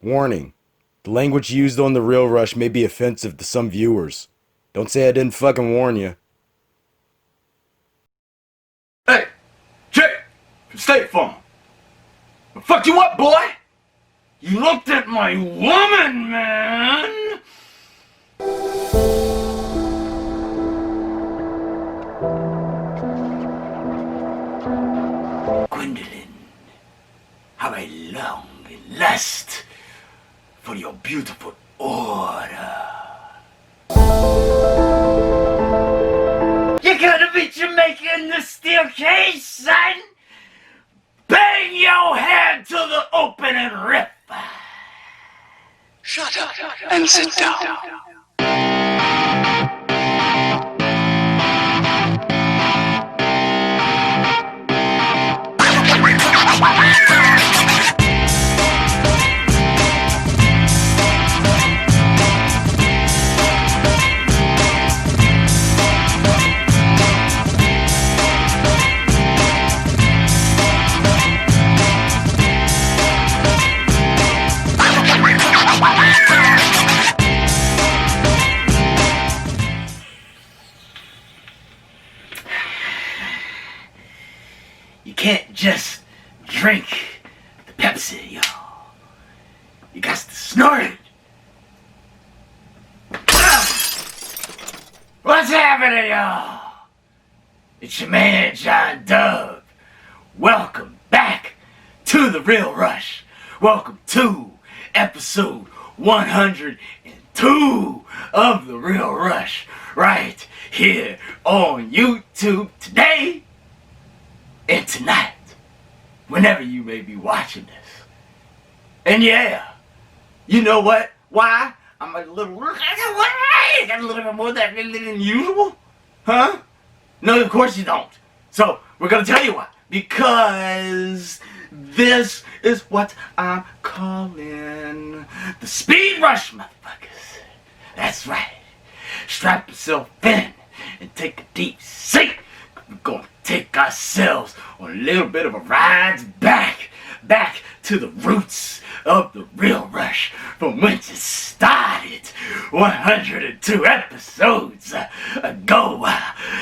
Warning. The language used on The Real Rush may be offensive to some viewers. Don't say I didn't fucking warn you. Hey, Jay, from State Farm. I fucked you up, boy! You looked at my woman, man! Gwendolyn, how I long and lust for your beautiful order. You're gonna be Jamaican in the steel cage, son! Bang your head to the opening riff! Shut up and sit down. You can't just drink the Pepsi, y'all. You got to snort it. What's happening, y'all? It's your man, John Dove. Welcome back to The Real Rush. Welcome to episode 102 of The Real Rush. Right here on YouTube today. And tonight, whenever you may be watching this. And yeah, you know what? Why? I'm a little bit more than usual? Huh? No, of course you don't. So, we're gonna tell you why. Because this is what I'm calling the speed rush, motherfuckers. That's right. Strap yourself in and take a deep seat. We're gonna take ourselves on a little bit of a ride back to the roots of the real rush from whence it started 102 episodes ago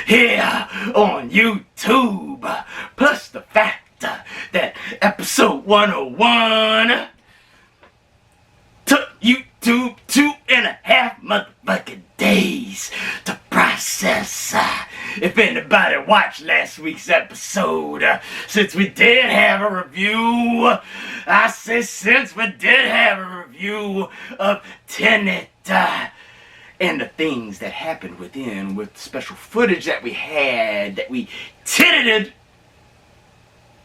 here on YouTube. Plus the fact that episode 101 took YouTube 2.5 motherfucking days to process. If anybody watched last week's episode, since we did have a review, I say since we did have a review of Tenet, and the things that happened within with special footage that we had, that we titted,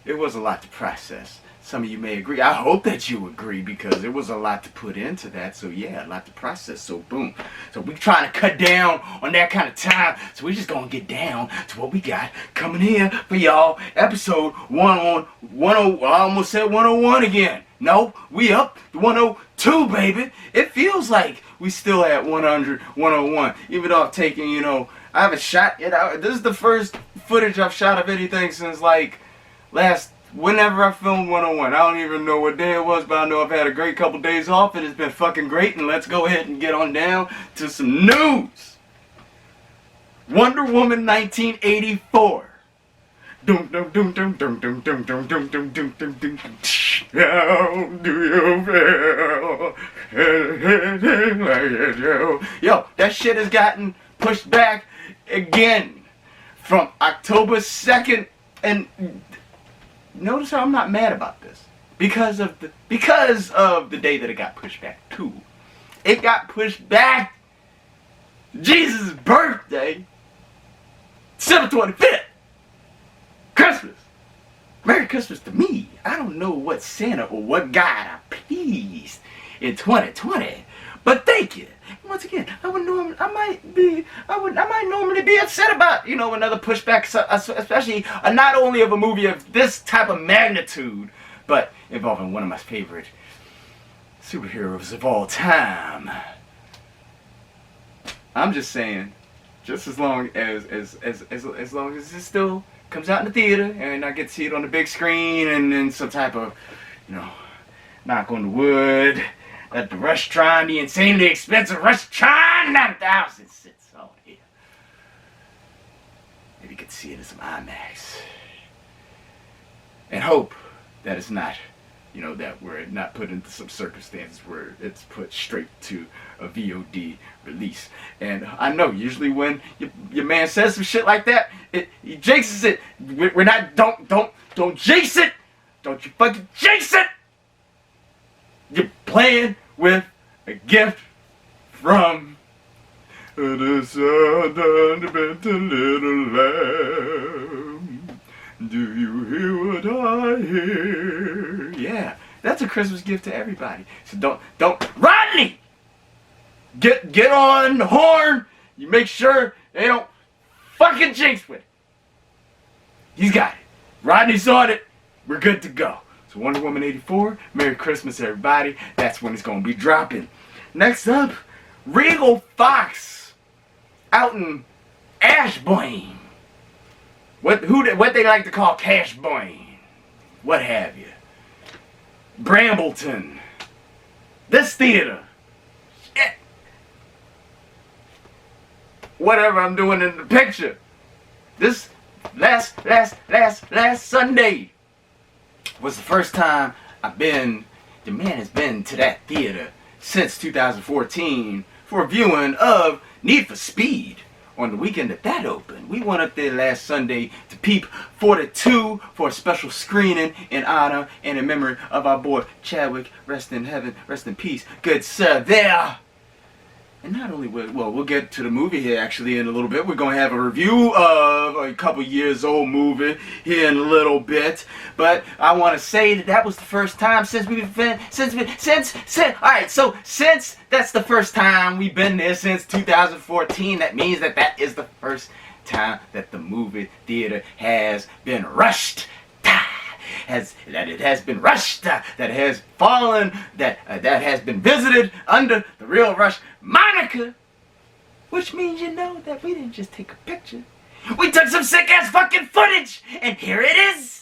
it was a lot to process. Some of you may agree. I hope that you agree because there was a lot to put into that. So yeah, a lot to process. So boom. So we're trying to cut down on that kind of time. So we're just going to get down to what we got coming here for y'all. Episode 101. I almost said 101 again. No, we up to 102, baby. It feels like we still at 100, 101. Even though I've taken, I haven't shot it out. This is the first footage I've shot of anything since like whenever I filmed 101. I don't even know what day it was, but I know I've had a great couple days off. It has been fucking great, and let's go ahead and get on down to some news. Wonder Woman 1984. Dum dum dum dum dum dum dum dum dum dum dum dum dum. How do you feel? Yo, that shit has gotten pushed back again from October 2nd, and notice how I'm not mad about this. Because of the day that it got pushed back to. It got pushed back Jesus' birthday, December 25th. Christmas. Merry Christmas to me. I don't know what Santa or what God I pleased in 2020, but thank you. Once again, I might normally be upset about, another pushback, especially not only of a movie of this type of magnitude, but involving one of my favorite superheroes of all time. I'm just saying, just as long as it still comes out in the theater and I get to see it on the big screen and then some type of, knock on the wood, at the restaurant, the insanely expensive restaurant, 9,000 sits on here. Maybe you could see it in some IMAX. And hope that it's not, you know, that we're not put into some circumstances where it's put straight to a VOD release. And I know usually when your man says some shit like that, he jinxes it. We're not, don't jinx it. Don't you fucking jinx it. You're playing with a gift from the sound of the little lamb. Do you hear what I hear? Yeah, that's a Christmas gift to everybody. So don't, Rodney! Get on the horn. You make sure they don't fucking jinx with it. He's got it. Rodney's on it. We're good to go. So Wonder Woman 84, Merry Christmas everybody. That's when it's gonna be dropping. Next up, Regal Fox out in Ashburn. What they like to call Cashburn. What have you. Brambleton. This theater. Shit. Whatever I'm doing in the picture. This last Sunday was the first time the man has been to that theater since 2014 for a viewing of Need for Speed on the weekend that opened. We went up there last Sunday to peep 42 for a special screening in honor and in memory of our boy Chadwick. Rest in heaven, rest in peace, good sir there. And not only we'll get to the movie here actually in a little bit. We're going to have a review of a couple years old movie here in a little bit. But I want to say that was the first time since that's the first time we've been there since 2014. That means that is the first time that the movie theater has been rushed. That it has been rushed, that has fallen, that has been visited under the Real Rush moniker. Which means you know that we didn't just take a picture. We took some sick ass fucking footage, and here it is.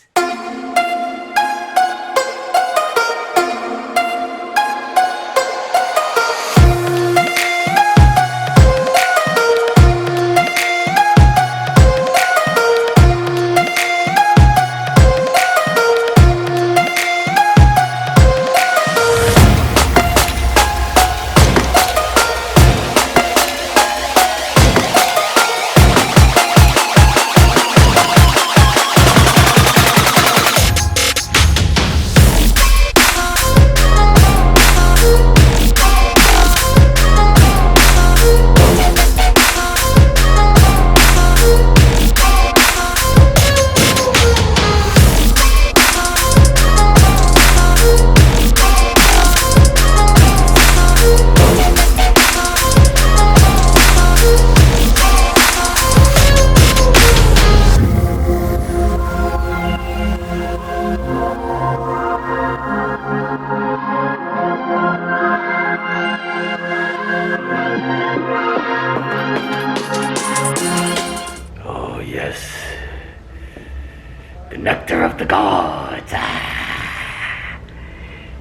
The nectar of the gods.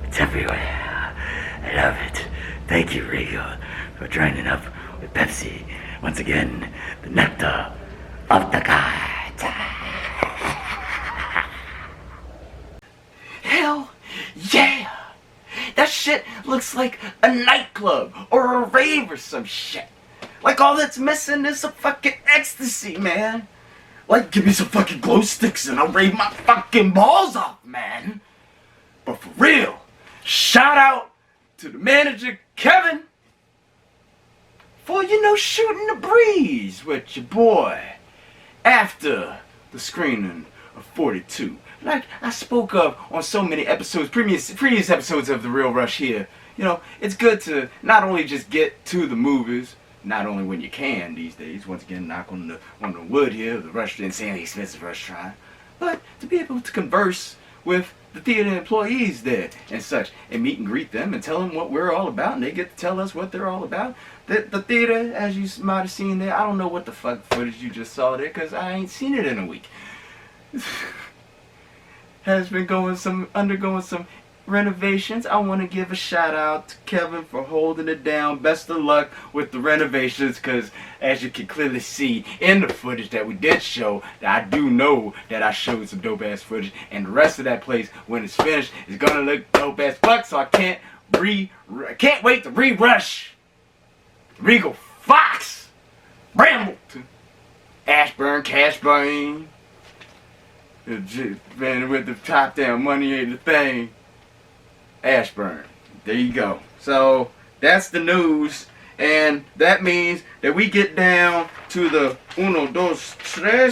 It's everywhere. I love it. Thank you, Regal, for joining up with Pepsi. Once again, the nectar of the gods. Hell yeah! That shit looks like a nightclub or a rave or some shit. Like all that's missing is some fucking ecstasy, man. Like, give me some fucking glow sticks and I'll rave my fucking balls off, man. But for real, shout out to the manager, Kevin, for, shooting the breeze with your boy after the screening of 42. Like I spoke of on so many episodes, previous episodes of The Real Rush here. It's good to not only just get to the movies, not only when you can these days, once again knock on the wood here, the insanely expensive restaurant, but to be able to converse with the theater employees there and such, and meet and greet them and tell them what we're all about, and they get to tell us what they're all about. The theater, as you might have seen there, I don't know what the fuck footage you just saw there, because I ain't seen it in a week. Has been undergoing some renovations. I want to give a shout out to Kevin for holding it down. Best of luck with the renovations, because as you can clearly see in the footage that we did show, that I do know that I showed some dope ass footage, and the rest of that place when it's finished is gonna look dope as fuck. So I can't wait to re-rush Regal Fox, Brambleton, Ashburn, Cashburn. Man, with the top down, money ain't the thing. Ashburn. There you go. So that's the news, and that means that we get down to the 1, 2, 3,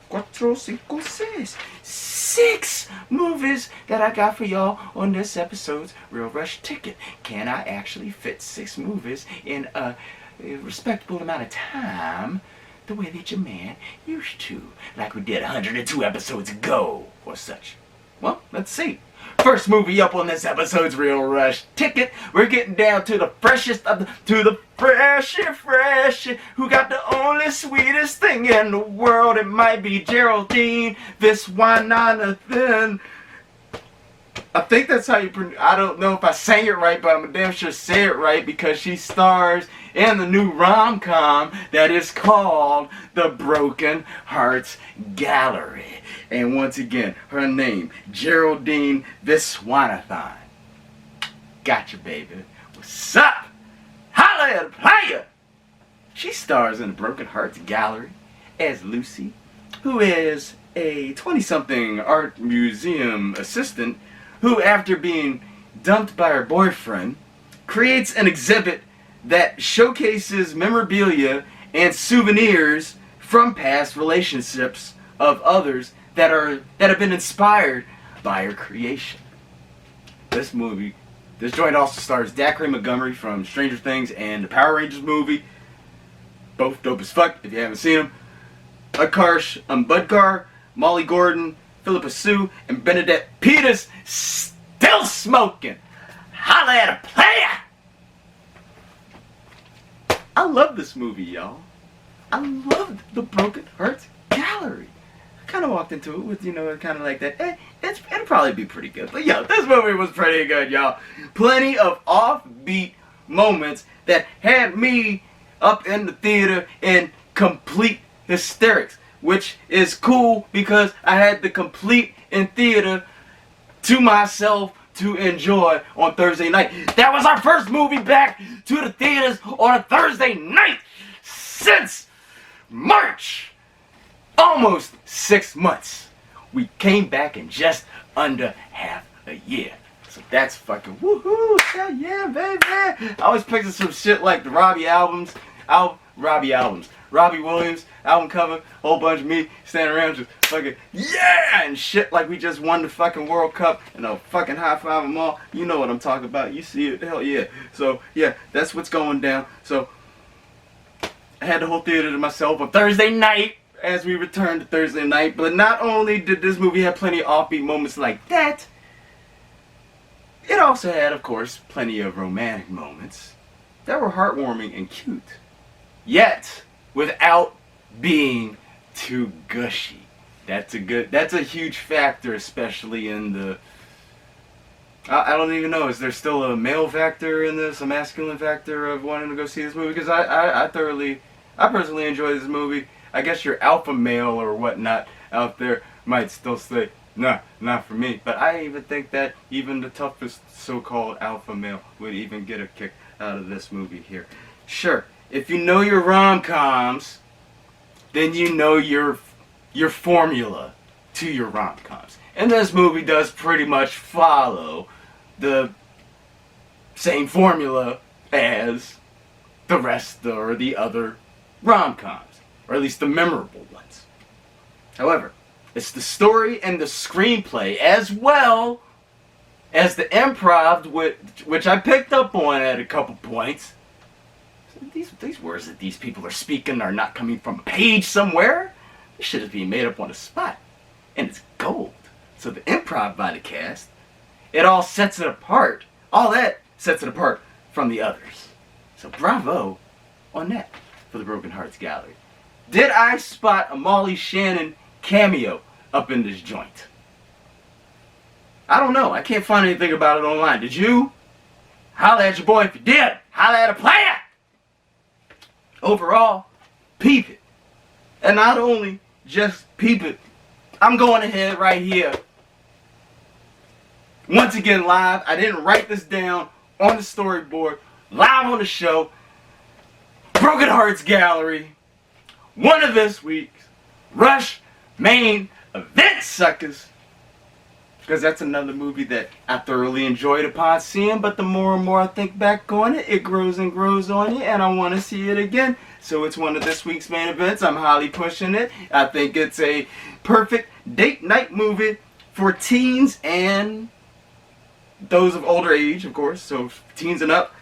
4, 5, 6. 6 movies that I got for y'all on this episode's Real Rush Ticket. Can I actually fit 6 movies in a respectable amount of time, the way that your man used to, like we did 102 episodes ago or such? Well, let's see. First movie up on this episode's Real Rush Ticket, we're getting down to the freshest of the fresh, who got the only sweetest thing in the world. It might be Geraldine Viswanathan. I think that's how you pronounce. I don't know if I sang it right, but I'm damn sure say it right, because she stars in the new rom-com that is called The Broken Hearts Gallery. And once again, her name, Geraldine Viswanathan. Gotcha, baby. What's up? Holla at a player! She stars in The Broken Hearts Gallery as Lucy, who is a 20-something art museum assistant who, after being dumped by her boyfriend, creates an exhibit that showcases memorabilia and souvenirs from past relationships of others that have been inspired by her creation. This joint also stars Zachary Montgomery from Stranger Things and the Power Rangers movie. Both dope as fuck if you haven't seen them. Akarsh Budkar, Molly Gordon, Philippa Sue, and Bernadette Peters still smoking. Holla at a player! I love this movie, y'all. I love The Broken Hearts Gallery. I kind of walked into it with, kind of like that. It'll probably be pretty good. But yo, this movie was pretty good, y'all. Plenty of offbeat moments that had me up in the theater in complete hysterics, which is cool because I had the complete in theater to myself to enjoy on Thursday night. That was our first movie back to the theaters on a Thursday night since March. Almost 6 months. We came back in just under half a year. So that's fucking woohoo! Hell yeah, baby! I always picture some shit like the Robbie Williams album cover, whole bunch of me standing around just fucking yeah and shit like we just won the fucking World Cup and I'll fucking high five them all. You know what I'm talking about. You see it. Hell yeah. So yeah, that's what's going down. So I had the whole theater to myself on Thursday night as we returned to Thursday night. But not only did this movie have plenty of offbeat moments like that, it also had, of course, plenty of romantic moments that were heartwarming and cute. Yet, without being too gushy. That's a huge factor, especially in the, I don't even know, is there still a male factor in this, a masculine factor of wanting to go see this movie? Because I personally enjoy this movie. I guess your alpha male or whatnot out there might still say, nah, not for me. But I even think that even the toughest so-called alpha male would even get a kick out of this movie here. Sure, if you know your rom-coms, then you know your formula to your rom-coms. And this movie does pretty much follow the same formula as the rest or the other rom-coms, or at least the memorable ones. However, it's the story and the screenplay as well as the improv, which I picked up on at a couple points. These words that these people are speaking are not coming from a page somewhere. This shit is being made up on the spot. And it's gold. So the improv by the cast, it all sets it apart. All that sets it apart from the others. So bravo on that for the Broken Hearts Gallery. Did I spot a Molly Shannon cameo up in this joint? I don't know. I can't find anything about it online. Did you? Holla at your boy if you did. Holla at a player. Overall, peep it. And not only just peep it, I'm going ahead right here. Once again live. I didn't write this down on the storyboard. Live on the show. Broken Hearts Gallery. One of this week's Rush main event suckers. Because that's another movie that I thoroughly enjoyed upon seeing, but the more and more I think back on it, it grows and grows on you, and I want to see it again. So it's one of this week's main events. I'm highly pushing it. I think it's a perfect date night movie for teens and those of older age, of course, so teens and up,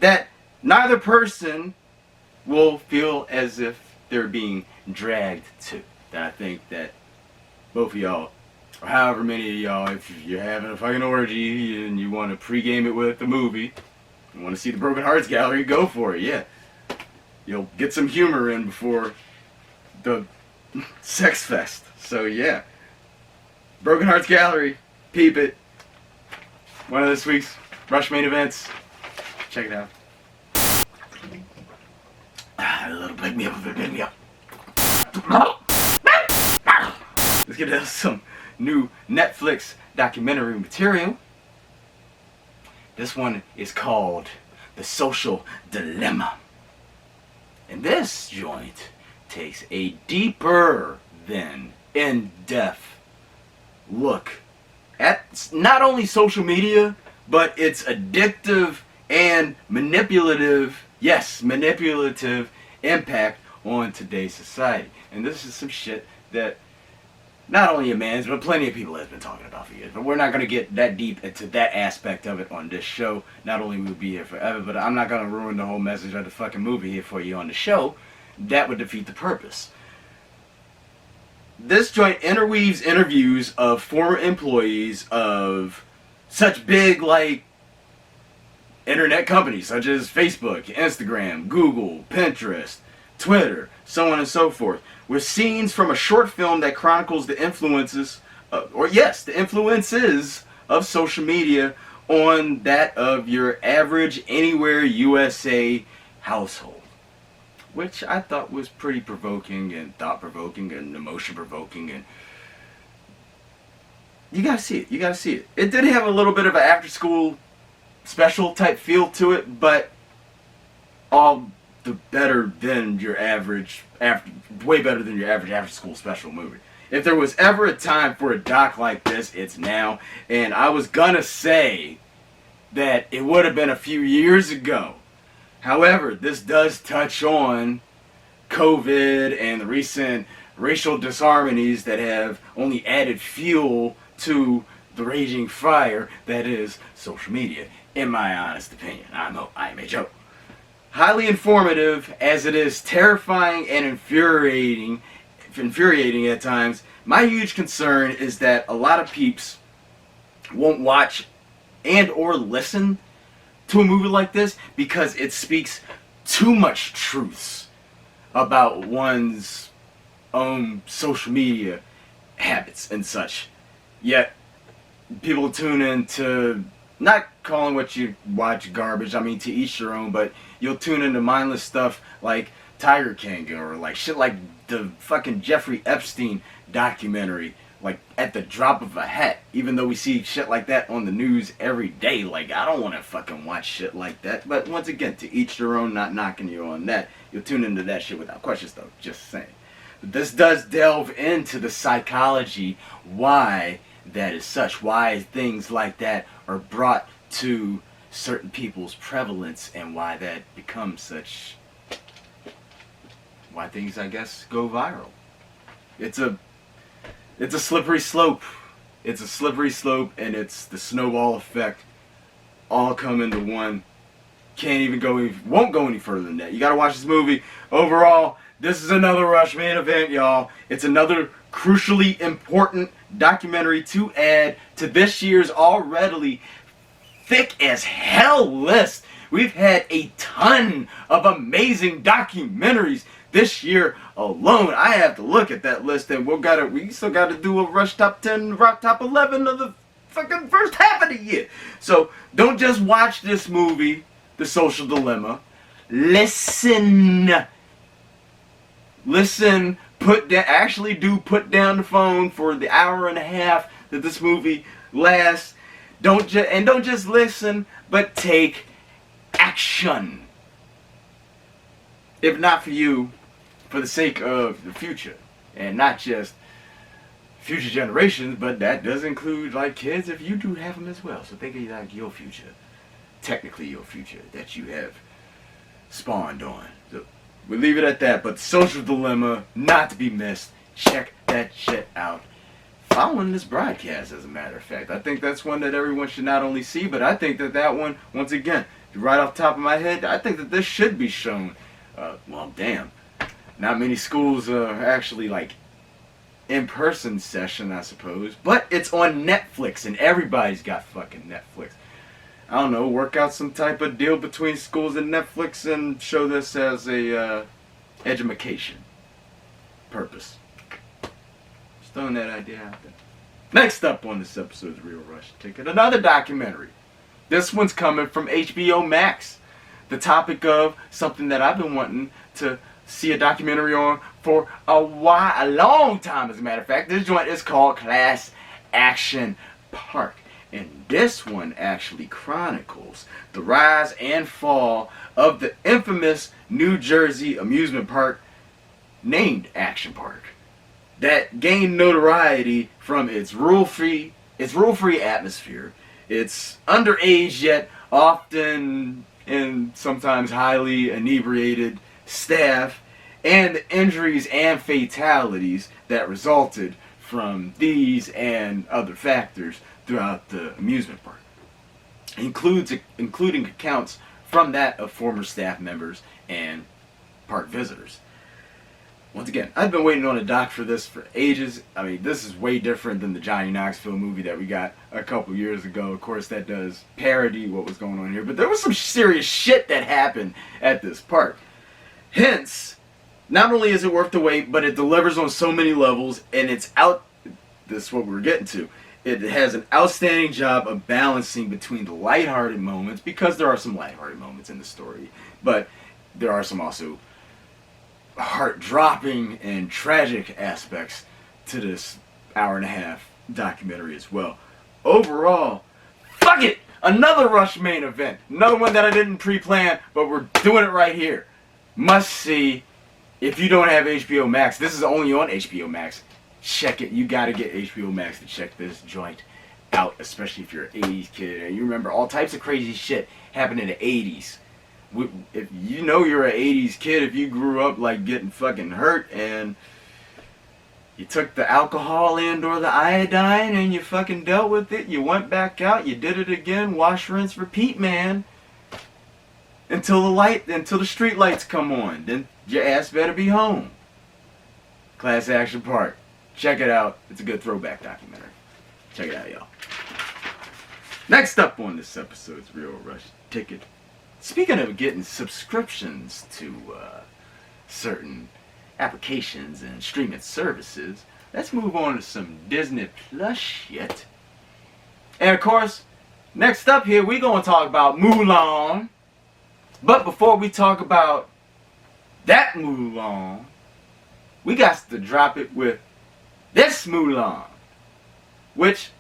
that neither person will feel as if they're being dragged to. And I think that both of y'all, or however many of y'all, if you're having a fucking orgy and you want to pregame it with the movie, you want to see the Broken Hearts Gallery, go for it, yeah. You'll get some humor in before the sex fest. So yeah. Broken Hearts Gallery, peep it. One of this week's Rush main events. Check it out. A little pick me up, pick me up. Let's get into some new Netflix documentary material. This one is called The Social Dilemma. And this joint takes a deeper than in-depth look at not only social media, but its addictive and manipulative, yes, manipulative impact on today's society. And this is some shit that not only a man's, but plenty of people have been talking about for years. But we're not going to get that deep into that aspect of it on this show. Not only will we be here forever, but I'm not going to ruin the whole message of the fucking movie here for you on the show. That would defeat the purpose. This joint interweaves interviews of former employees of such big, like, internet companies such as Facebook, Instagram, Google, Pinterest, Twitter, so on and so forth, with scenes from a short film that chronicles the influences, the influences of social media on that of your average anywhere USA household. Which I thought was pretty provoking and thought-provoking and emotion-provoking, and you gotta see it, you gotta see it. It did have a little bit of an after-school special type feel to it, but all the better than your average, way better than your average after-school special movie. If there was ever a time for a doc like this, it's now. And I was gonna say that it would have been a few years ago. However, this does touch on COVID and the recent racial disharmonies that have only added fuel to the raging fire that is social media, in my honest opinion. I am a joke. Highly informative as it is terrifying and infuriating at times. My huge concern is that a lot of peeps won't watch and or listen to a movie like this because it speaks too much truths about one's own social media habits and such. Yet people tune in to, not calling what you watch garbage, I mean to each your own, but you'll tune into mindless stuff like Tiger King or like shit like the fucking Jeffrey Epstein documentary, like at the drop of a hat, even though we see shit like that on the news every day. Like, I don't want to fucking watch shit like that, but once again, to each their own, not knocking you on that. You'll tune into that shit without questions though, just saying. But this does delve into the psychology, why that is such, why things like that are brought to certain people's prevalence, and why that becomes such, why things, I guess, go viral. It's a slippery slope. It's a slippery slope, and it's the snowball effect all come into one. Can't even go, won't go any further than that. You gotta watch this movie. Overall, this is another Rush main event, y'all. It's another crucially important documentary to add to this year's already thick as hell list. We've had a ton of amazing documentaries this year alone. I have to look at that list, and we still gotta do a Rush top 10, Rock top 11 of the fucking first half of the year. So don't just watch this movie, The Social Dilemma. Listen. Put down the phone for the hour and a half that this movie lasts. Don't just listen, but take action. If not for you, for the sake of the future, and not just future generations, but that does include like kids if you do have them as well. So think of like your future, technically your future that you have spawned on. So we leave it at that. But Social Dilemma, not to be missed. Check that shit out. Following this broadcast, as a matter of fact, I think that's one that everyone should not only see, but I think that one, once again, right off the top of my head, I think that this should be shown. Well, damn. Not many schools are actually like in-person session, I suppose. But it's on Netflix, and everybody's got fucking Netflix. I don't know, work out some type of deal between schools and Netflix and show this as a education purpose. Just throwing that idea out there. Next up on this episode's Real Rush Ticket, another documentary. This one's coming from HBO Max. The topic of something that I've been wanting to see a documentary on for a long time, as a matter of fact. This joint is called Class Action Park. And this one actually chronicles the rise and fall of the infamous New Jersey amusement park named Action Park, that gained notoriety from its rule-free atmosphere, its underage yet often and sometimes highly inebriated staff, and the injuries and fatalities that resulted from these and other factors throughout the amusement park, including accounts from that of former staff members and park visitors. Once again, I've been waiting on a doc for this for ages. I mean, this is way different than the Johnny Knoxville movie that we got a couple years ago. Of course, that does parody what was going on here, but there was some serious shit that happened at this park. Hence, not only is it worth the wait, but it delivers on so many levels, and this is what we're getting to. It has an outstanding job of balancing between the lighthearted moments, because there are some lighthearted moments in the story, but there are some also heart-dropping and tragic aspects to this hour and a half documentary as well. Overall, fuck it! Another Rush main event. Another one that I didn't pre-plan, but we're doing it right here. Must see. If you don't have HBO Max, this is only on HBO Max. Check it. You gotta get HBO Max to check this joint out, especially if you're an 80s kid and you remember all types of crazy shit happened in the 80s. If you know you're an 80s kid, if you grew up like getting fucking hurt and you took the alcohol and or the iodine and you fucking dealt with it, you went back out, you did it again, wash, rinse, repeat, man. Until the street lights come on. Then your ass better be home. Class Action Park. Check it out. It's a good throwback documentary. Check it out, y'all. Next up on this episode's Real Rush Ticket. Speaking of getting subscriptions to certain applications and streaming services, let's move on to some Disney Plus shit. And of course, next up here, we're going to talk about Mulan. But before we talk about that Mulan, we got to drop it with this Mulan, which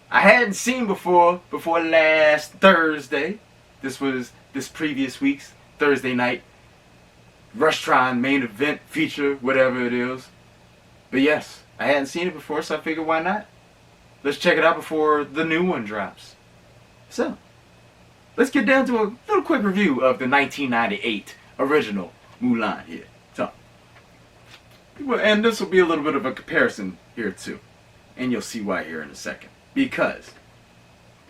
I hadn't seen before last Thursday. This was this previous week's Thursday night Rushtron main event feature, whatever it is. But yes, I hadn't seen it before, so I figured why not? Let's check it out before the new one drops. So, let's get down to a little quick review of the 1998 original Mulan here. So, and this will be a little bit of a comparison here too. And you'll see why here in a second. Because,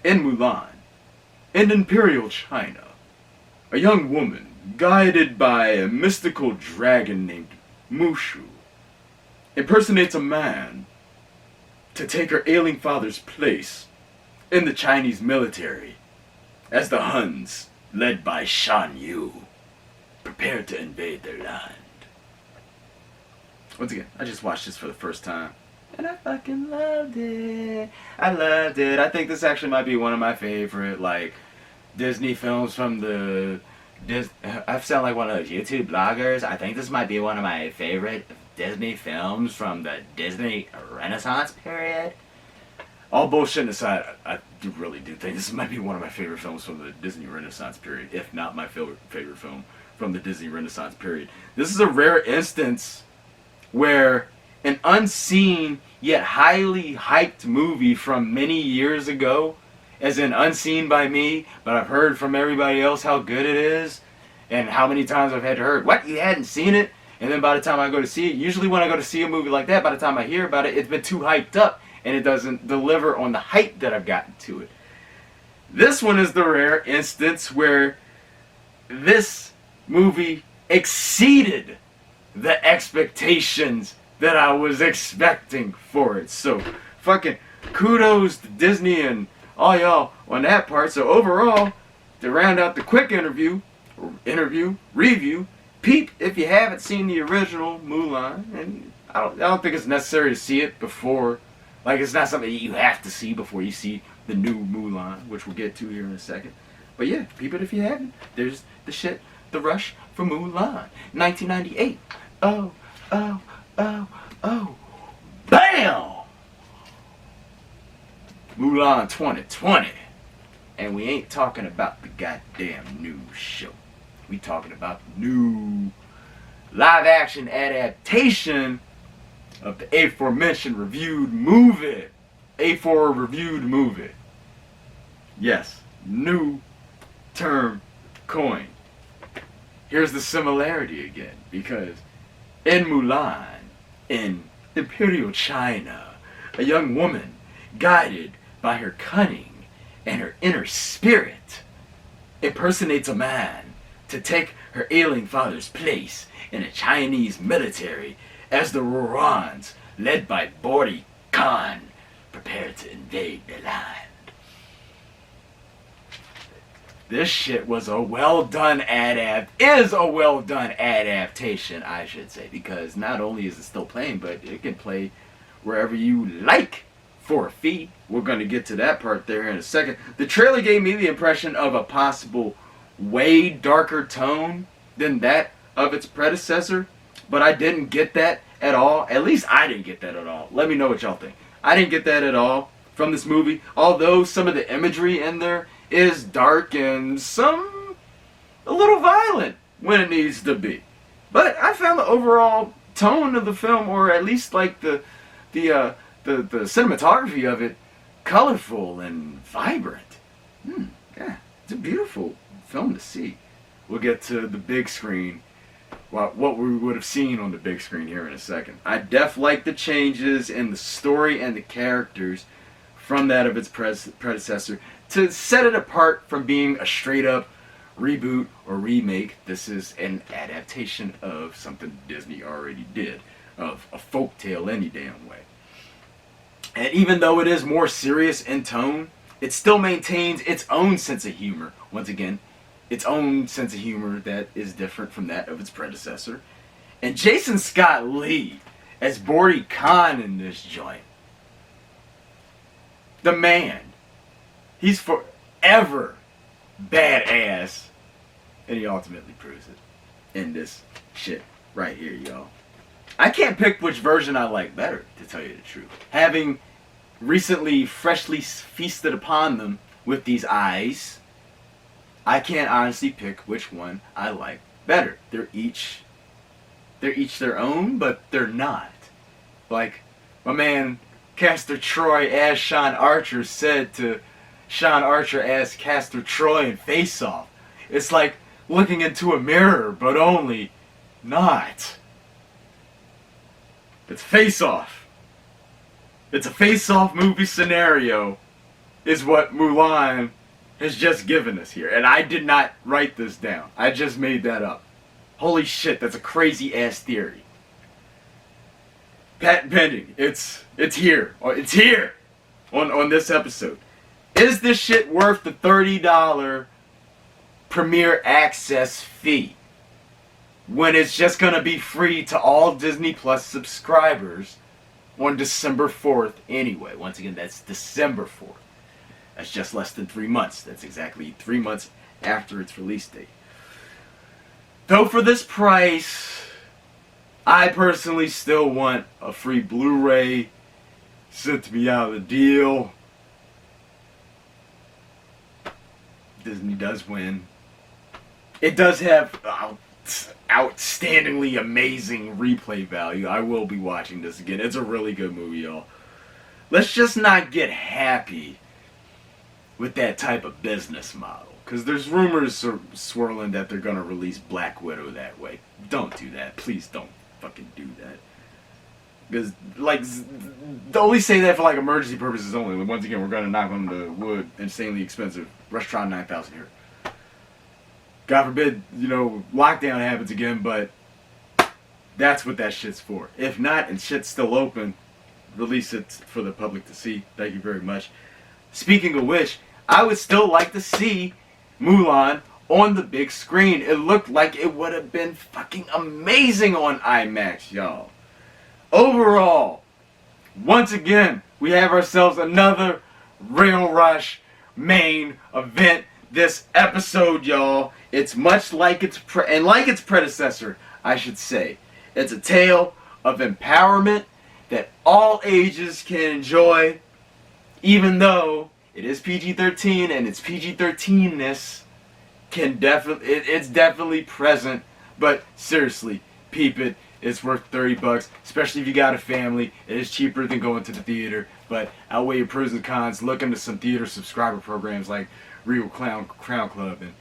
in Mulan, in Imperial China, a young woman, guided by a mystical dragon named Mushu, impersonates a man to take her ailing father's place in the Chinese military as the Huns, led by Shan Yu, prepare to invade their land. Once again, I just watched this for the first time. and I fucking loved it. I loved it. I think this actually might be one of my favorite, like, Disney films from the... I sound like one of those YouTube bloggers. I think this might be one of my favorite Disney films from the Disney Renaissance period. All bullshit aside, I really do think this might be one of my favorite films from the Disney Renaissance period, if not my favorite film from the Disney Renaissance period. This is a rare instance where an unseen yet highly hyped movie from many years ago, as in unseen by me, but I've heard from everybody else how good it is, and how many times I've had to hear, what, you hadn't seen it? And then by the time I go to see it, usually when I go to see a movie like that, by the time I hear about it, it's been too hyped up, and it doesn't deliver on the hype that I've gotten to it. This one is the rare instance where this movie exceeded the expectations that I was expecting for it. So, fucking kudos to Disney and all y'all on that part. So overall, to round out the quick review, peep if you haven't seen the original Mulan, and I don't think it's necessary to see it before, like it's not something you have to see before you see the new Mulan, which we'll get to here in a second. But yeah, peep it if you haven't. There's the rush for Mulan, 1998. Oh, oh, oh, oh, BAM! Mulan 2020. And we ain't talking about the goddamn new show. We talking about the new live-action adaptation of the aforementioned reviewed movie. A4 reviewed movie. Yes, new term coined. Here's the similarity again, because in Mulan, in Imperial China, a young woman guided by her cunning and her inner spirit impersonates a man to take her ailing father's place in the Chinese military as the Rurans, led by Bordy Khan, prepare to invade the land. This shit was a well done adaptation, I should say, because not only is it still playing, but it can play wherever you like for a fee. We're going to get to that part there in a second. The trailer gave me the impression of a possible way darker tone than that of its predecessor, but I didn't get that at all. At least I didn't get that at all. Let me know what y'all think. I didn't get that at all from this movie, although some of the imagery in there is dark and a little violent when it needs to be. But I found the overall tone of the film, or at least like the cinematography of it, colorful and vibrant. Yeah, it's a beautiful film to see. We'll get to the big screen, what we would have seen on the big screen here in a second. I like the changes in the story and the characters from that of its predecessor to set it apart from being a straight up reboot or remake. This is an adaptation of something Disney already did, of a folktale any damn way. And even though it is more serious in tone, it still maintains its own sense of humor. Once again, its own sense of humor that is different from that of its predecessor. And Jason Scott Lee as Bordy Khan in this joint. The man. He's forever badass. And he ultimately proves it in this shit right here, y'all. I can't pick which version I like better, to tell you the truth. Having recently freshly feasted upon them with these eyes, I can't honestly pick which one I like better. They're each their own, but they're not. Like my man Castor Troy as Sean Archer said to Sean Archer as Castor Troy in Face Off. It's like looking into a mirror, but only not. It's Face Off. It's a Face Off movie scenario is what Mulan has just given us here. And I did not write this down. I just made that up. Holy shit, that's a crazy ass theory. Patent pending. It's here. It's here on this episode. Is this shit worth the $30 premiere access fee when it's just gonna be free to all Disney Plus subscribers on December 4th anyway. Once again, that's December 4th. That's just less than 3 months. That's exactly 3 months after its release date. Though for this price, I personally still want a free Blu-ray sent to me out of the deal. Disney does win. It does have outstandingly amazing replay value. I will be watching this again. It's a really good movie, y'all. Let's just not get happy with that type of business model. Because there's rumors swirling that they're going to release Black Widow that way. Don't do that. Please don't fucking do that. Because, like, they only say that for, like, emergency purposes only. Once again, we're going to knock on the wood. Insanely expensive. Restaurant 9,000 here. God forbid, you know, lockdown happens again, but that's what that shit's for. If not, and shit's still open, release it for the public to see. Thank you very much. Speaking of which, I would still like to see Mulan on the big screen. It looked like it would have been fucking amazing on IMAX, y'all. Overall, once again, we have ourselves another Real Rush main event this episode, y'all. It's much like its predecessor, I should say. It's a tale of empowerment that all ages can enjoy, even though it is PG-13 and its PG-13ness it's definitely present. But seriously, peep it. It's worth $30, especially if you got a family. It is cheaper than going to the theater, but outweigh your pros and cons. Look into some theater subscriber programs like Regal Crown Club and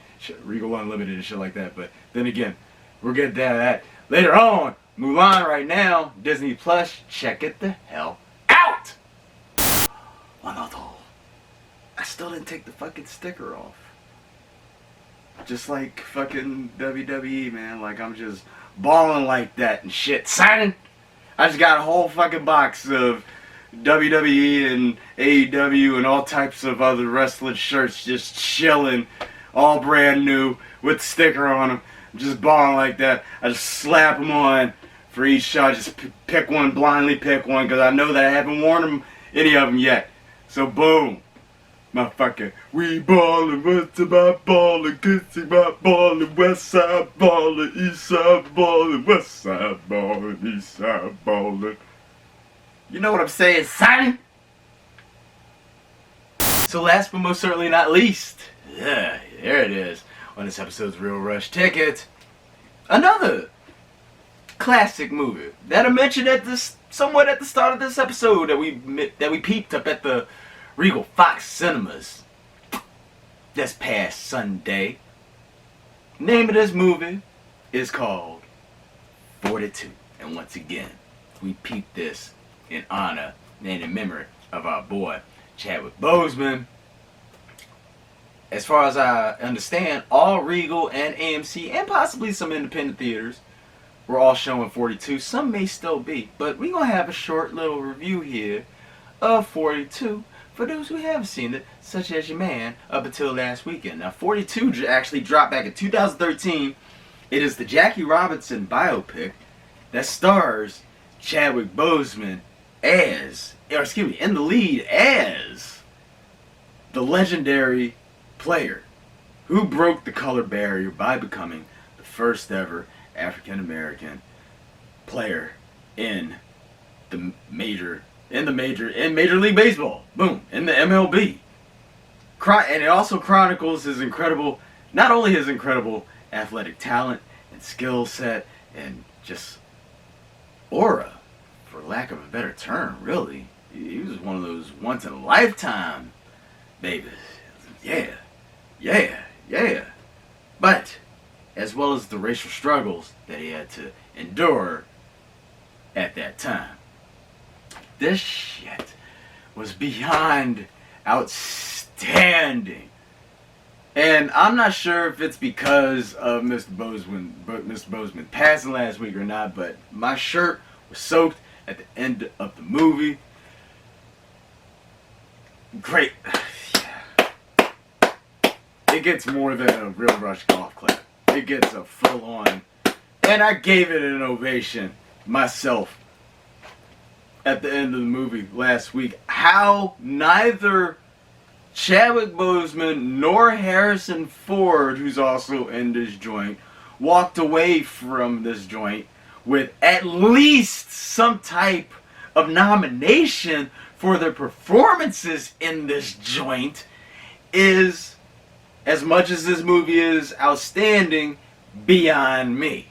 Regal Unlimited and shit like that. But then again, we'll get to that later on. Mulan right now, Disney Plus. Check it the hell out. One other. I still didn't take the fucking sticker off. Just like fucking WWE, man. Like, I'm just balling like that and shit. Signing. I just got a whole fucking box of WWE and AEW and all types of other wrestling shirts just chilling, all brand new with the sticker on them. I'm just balling like that. I just slap them on for each shot. Just pick one, blindly pick one, because I know that I haven't worn any of them yet. So boom. Motherfucker, we ballin', what's about ballin', kissing my ballin', west side ballin', east side ballin', west side ballin', east side ballin'. You know what I'm saying, son? So last but most certainly not least, yeah, there it is, on this episode's Real Rush Ticket, another classic movie that I mentioned somewhat at the start of this episode that we peeped up at the Regal Fox Cinemas this past Sunday. Name of this movie is called 42. And once again, we peeped this in honor and in memory of our boy Chadwick Boseman. As far as I understand, all Regal and AMC and possibly some independent theaters were all showing 42. Some may still be, but we're going to have a short little review here of 42 for those who have seen it, such as your man, up until last weekend. Now, 42 actually dropped back in 2013. It is the Jackie Robinson biopic that stars Chadwick Boseman in the lead as the legendary player who broke the color barrier by becoming the first ever African American player in Major League Baseball. Boom. In the MLB. And it also chronicles his incredible, not only his incredible athletic talent and skill set and just aura, for lack of a better term, really. He was one of those once in a lifetime babies. Yeah. But, as well as the racial struggles that he had to endure at that time. This shit was beyond outstanding. And I'm not sure if it's because of Mr. Boseman passing last week or not, but my shirt was soaked at the end of the movie. Great. It gets more than a Real Rush golf clap. It gets a full on. And I gave it an ovation myself. at the end of the movie last week how neither Chadwick Boseman nor Harrison Ford, who's also in this joint, walked away from this joint with at least some type of nomination for their performances in this joint is, as much as this movie is outstanding, beyond me.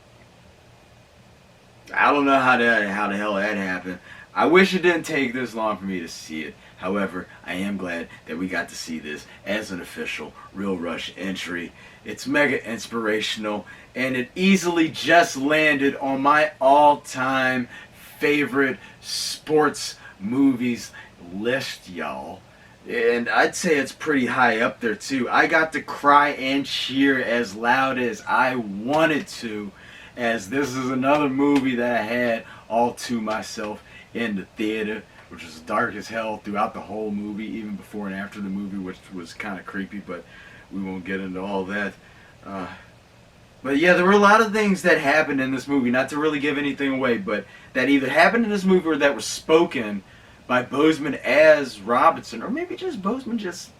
I don't know how the hell that happened. I wish it didn't take this long for me to see it. However, I am glad that we got to see this as an official Real Rush entry. It's mega inspirational, and it easily just landed on my all-time favorite sports movies list, y'all. And I'd say it's pretty high up there too. I got to cry and cheer as loud as I wanted to, as this is another movie that I had all to myself in the theater, which was dark as hell throughout the whole movie, even before and after the movie, which was kind of creepy, but we won't get into all that. But yeah, there were a lot of things that happened in this movie, not to really give anything away, but that either happened in this movie or that were spoken by Boseman as Robinson, or maybe just Boseman just...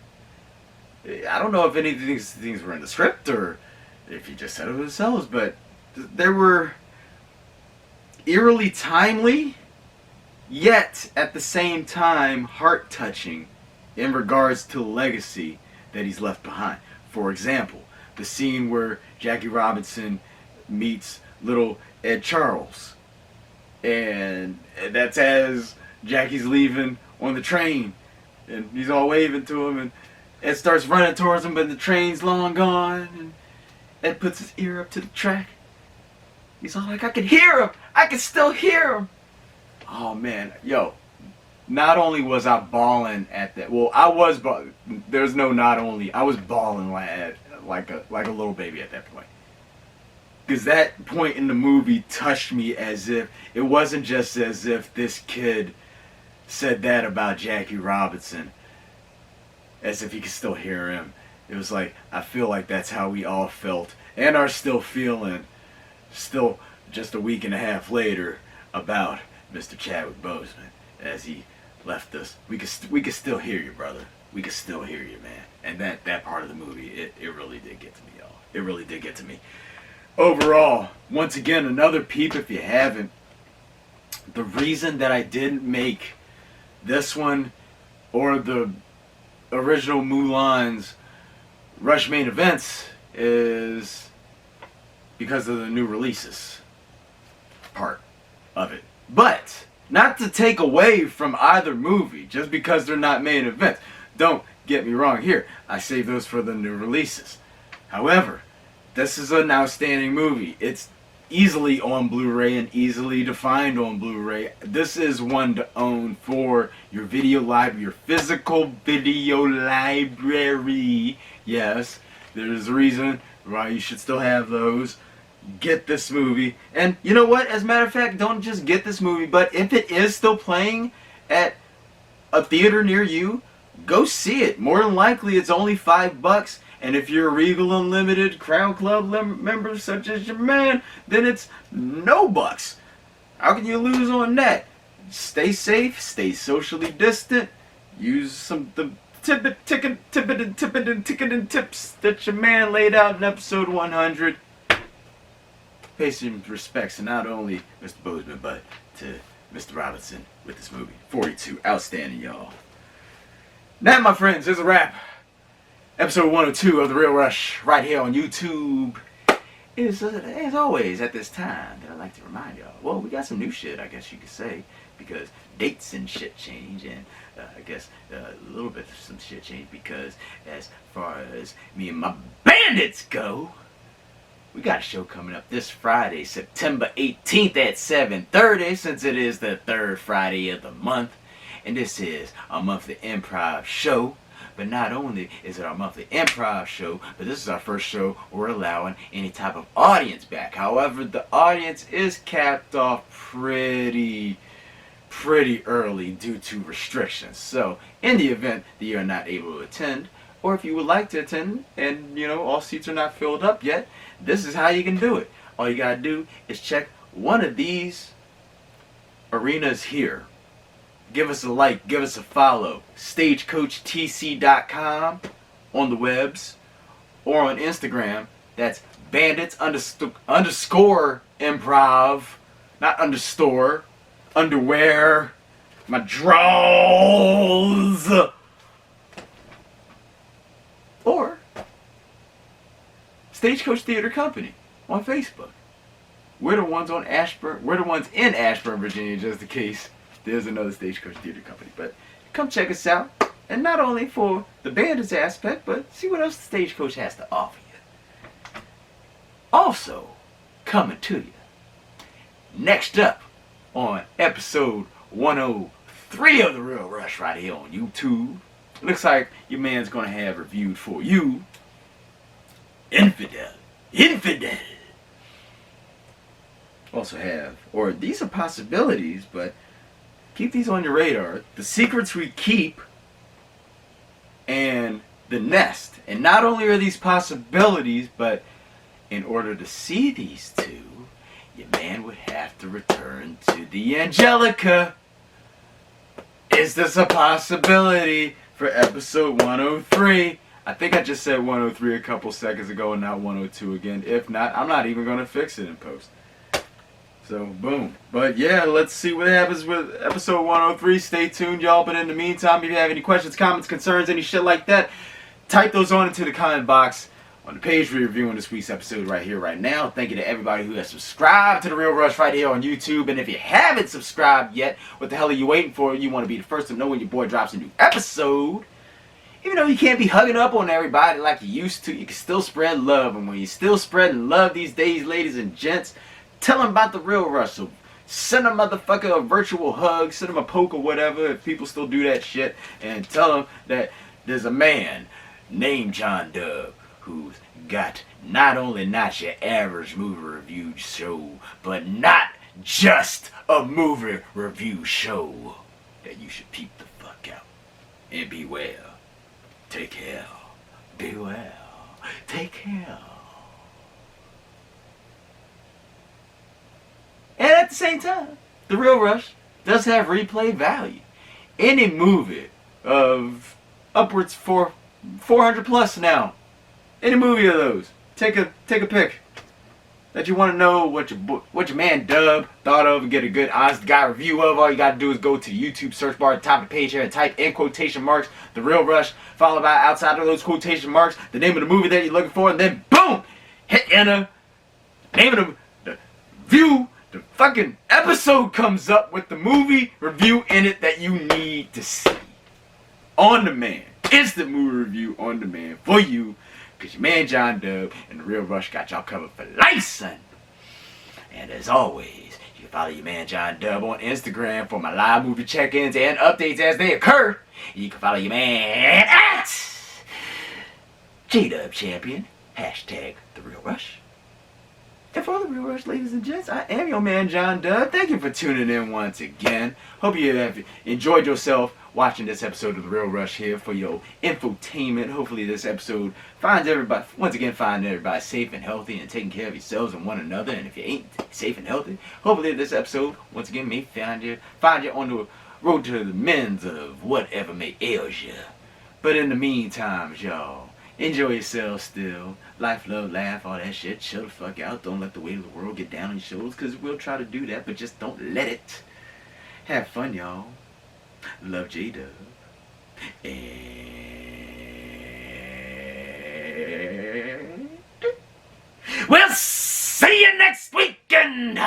I don't know if any of these things were in the script or if he just said it themselves, but they were eerily timely, yet at the same time heart-touching in regards to the legacy that he's left behind. For example, the scene where Jackie Robinson meets little Ed Charles, and that's as Jackie's leaving on the train, and he's all waving to him, and Ed starts running towards him, but the train's long gone, and Ed puts his ear up to the track. He's all like, I can hear him! I can still hear him! Oh man, yo, not only was I bawling at that, well, I was bawling, there's no not only, I was bawling like a little baby at that point. Because that point in the movie touched me as if, it wasn't just as if this kid said that about Jackie Robinson, as if he could still hear him. It was like, I feel like that's how we all felt, and are still feeling, still just a week and a half later, about Mr. Chadwick Boseman as he left us. We could still hear you, brother. We could still hear you, man. And that part of the movie, it really did get to me, y'all. It really did get to me. Overall, once again, another peep if you haven't. The reason that I didn't make this one or the original Mulan's Rush main events is because of the new releases part of it. But not to take away from either movie just because they're not main events. Don't get me wrong here. I save those for the new releases. However, this is an outstanding movie. It's easily on Blu-ray and easily defined on Blu-ray. This is one to own for your video library, your physical video library. Yes, there's a reason why you should still have those. Get this movie. And you know what? As a matter of fact, don't just get this movie, but if it is still playing at a theater near you, go see it. More than likely, it's only $5. And if you're a Regal Unlimited Crown Club member such as your man, then it's no bucks. How can you lose on that? Stay safe, stay socially distant, use some the tippet and tips that your man laid out in episode 100. Pay some respects to not only Mr. Boseman, but to Mr. Robinson with this movie. 42, outstanding, y'all. That, my friends, is a wrap. Episode 102 of The Real Rush, right here on YouTube. Is, as always, at this time, that I'd like to remind y'all, well, we got some new shit, I guess you could say, because dates and shit change, and I guess a little bit of some shit change, because as far as me and my bandits go, we got a show coming up this Friday, September 18th at 7:30, since it is the third Friday of the month, and this is our monthly improv show. But not only is it our monthly improv show, but this is our first show we're allowing any type of audience back. However, the audience is capped off pretty early due to restrictions. So, in the event that you are not able to attend, or if you would like to attend and, you know, all seats are not filled up yet, this is how you can do it. All you gotta do is check one of these arenas here. give us a like, give us a follow. StagecoachTC.com on the webs or on Instagram. That's bandits underscore improv, not understore, underwear, my drawers. Or Stagecoach Theater Company on Facebook. We're the ones on Ashburn. We're the ones in Ashburn, Virginia, just in case there's another Stagecoach Theater Company. But come check us out. And not only for the bandits aspect, but see what else the Stagecoach has to offer you. Also, coming to you. Next up on episode 103 of The Real Rush right here on YouTube. Looks like your man's gonna have reviewed for you Infidel. Also have, or these are possibilities, but keep these on your radar. The Secrets We Keep and The Nest. And not only are these possibilities, but in order to see these two, your man would have to return to the Angelica. Is this a possibility for episode 103? I think I just said 103 a couple seconds ago and not 102 again. If not, I'm not even going to fix it in post. So, boom. But yeah, let's see what happens with episode 103. Stay tuned, y'all. But in the meantime, if you have any questions, comments, concerns, any shit like that, type those on into the comment box on the page we're reviewing this week's episode right here, right now. Thank you to everybody who has subscribed to The Real Rush right here on YouTube. And if you haven't subscribed yet, what the hell are you waiting for? You want to be the first to know when your boy drops a new episode. Even though you can't be hugging up on everybody like you used to, you can still spread love. And when you're still spreading love these days, ladies and gents, tell them about The Real Rush. So send a motherfucker a virtual hug, send them a poke or whatever if people still do that shit. And tell them that there's a man named John Dub who's got not only not your average movie review show, but not just a movie review show that you should peep the fuck out. And be well. Take care. Be well. Take care. And at the same time, The Real Rush does have replay value. Any movie of upwards for 400 plus now, any movie of those, take a pick that you want to know what your man Dub thought of and get a good honest guy review of. All you got to do is go to the YouTube search bar at the top of the page here and type in quotation marks The Real Rush, followed by outside of those quotation marks the name of the movie that you're looking for, and then boom, hit enter. Name of the view. The fucking episode comes up with the movie review in it that you need to see. On demand. Instant movie review on demand for you. Because your man John Dub and The Real Rush got y'all covered for life, son. And as always, you can follow your man John Dub on Instagram for my live movie check-ins and updates as they occur. And you can follow your man at JDub Champion. #The Real Rush. And for The Real Rush, ladies and gents, I am your man John Dub. Thank you for tuning in once again. Hope you have enjoyed yourself watching this episode of The Real Rush here for your infotainment. Hopefully this episode finds everybody safe and healthy and taking care of yourselves and one another. And if you ain't safe and healthy, hopefully this episode once again may find you on the road to the mends of whatever may ail you. But in the meantime, y'all, enjoy yourselves still. Life, love, laugh, all that shit. Chill the fuck out. Don't let the weight of the world get down on your shoulders, because we'll try to do that, but just don't let it. Have fun, y'all. Love J-Dub. And we'll see you next weekend.